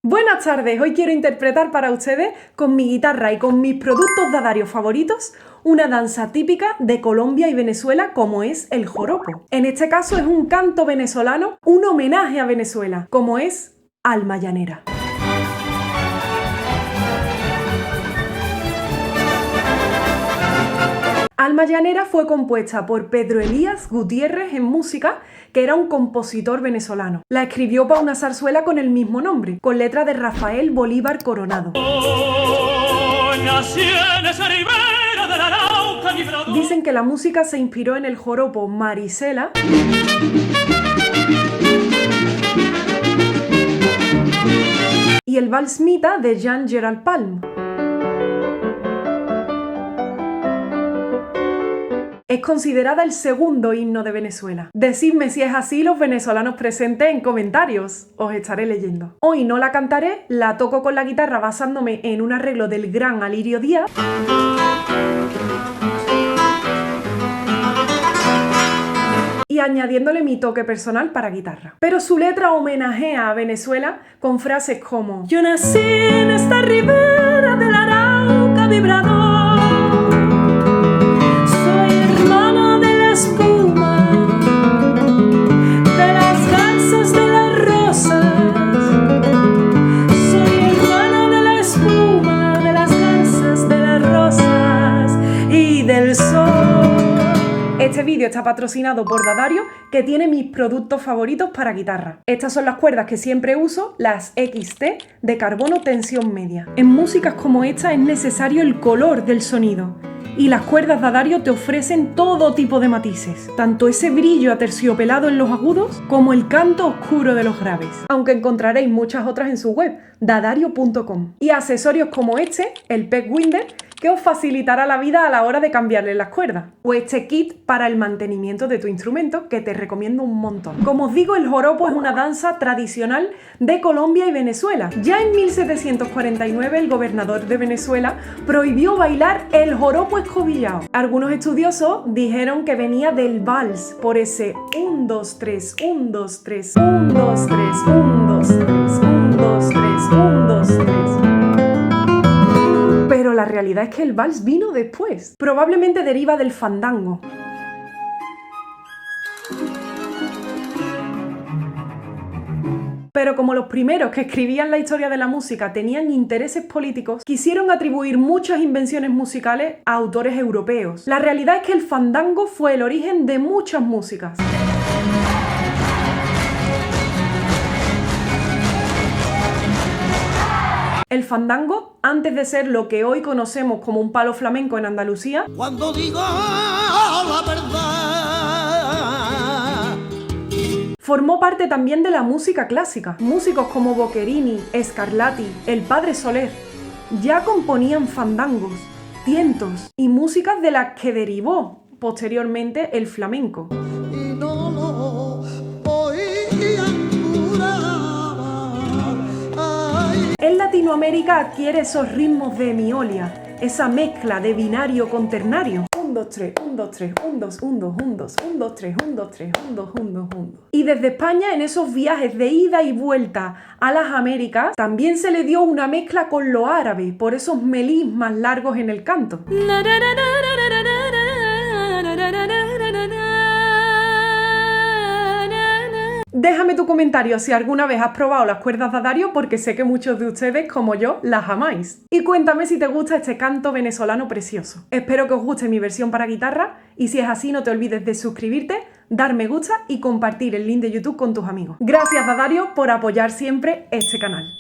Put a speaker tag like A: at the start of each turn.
A: Buenas tardes, hoy quiero interpretar para ustedes con mi guitarra y con mis productos dadarios favoritos una danza típica de Colombia y Venezuela como es el joropo. En este caso es un canto venezolano, un homenaje a Venezuela, como es Alma Llanera. Alma Llanera fue compuesta por Pedro Elías Gutiérrez en música, que era un compositor venezolano. La escribió para una zarzuela con el mismo nombre, con letra de Rafael Bolívar Coronado. Dicen que la música se inspiró en el joropo Marisela y el vals Mita de Jean Gerald Palm. Es considerada el segundo himno de Venezuela. Decidme si es así los venezolanos presentes en comentarios. Os estaré leyendo. Hoy no la cantaré, la toco con la guitarra basándome en un arreglo del gran Alirio Díaz. Y añadiéndole mi toque personal para guitarra. Pero su letra homenajea a Venezuela con frases como: yo nací en esta ribera del Arauca vibrador. Este vídeo está patrocinado por Dadario, que tiene mis productos favoritos para guitarra. Estas son las cuerdas que siempre uso, las XT de carbono tensión media. En músicas como esta es necesario el color del sonido, y las cuerdas Dadario te ofrecen todo tipo de matices, tanto ese brillo aterciopelado en los agudos como el canto oscuro de los graves, aunque encontraréis muchas otras en su web, dadario.com. Y accesorios como este, el Peg Winder, que os facilitará la vida a la hora de cambiarle las cuerdas, o este kit para el mantenimiento de tu instrumento, que te recomiendo un montón. Como os digo, el joropo es una danza tradicional de Colombia y Venezuela. Ya en 1749 el gobernador de Venezuela prohibió bailar el joropo escobillado. Algunos estudiosos dijeron que venía del vals, por ese 1, 2, 3, 1, 2, 3, 1, 2, 3, 1, 2, 3, 1, 2, 3, 1, 2, 3. Pero la realidad es que el vals vino después. Probablemente deriva del fandango. Pero como los primeros que escribían la historia de la música tenían intereses políticos, quisieron atribuir muchas invenciones musicales a autores europeos. La realidad es que el fandango fue el origen de muchas músicas. El fandango, antes de ser lo que hoy conocemos como un palo flamenco en Andalucía,
B: cuando digo la verdad,
A: formó parte también de la música clásica. Músicos como Boccherini, Scarlatti, el Padre Soler, ya componían fandangos, tientos y músicas de las que derivó posteriormente el flamenco.
B: y no lo oían curar.
A: En Latinoamérica adquiere esos ritmos de miolia, esa mezcla de binario con ternario. 1, 2, 3, 1, 2, 3, 1, 2, 1, 2, 1, 2, 1, 2, 3, 1, 2, 3, 1, 2, 1, 2, 1. Y desde España, en esos viajes de ida y vuelta a las Américas, también se le dio una mezcla con lo árabe, por esos melismas largos en el canto. Déjame tu comentario si alguna vez has probado las cuerdas Dadario, porque sé que muchos de ustedes, como yo, las amáis. Y cuéntame si te gusta este canto venezolano precioso. Espero que os guste mi versión para guitarra, y si es así no te olvides de suscribirte, dar me gusta y compartir el link de YouTube con tus amigos. Gracias Dadario por apoyar siempre este canal.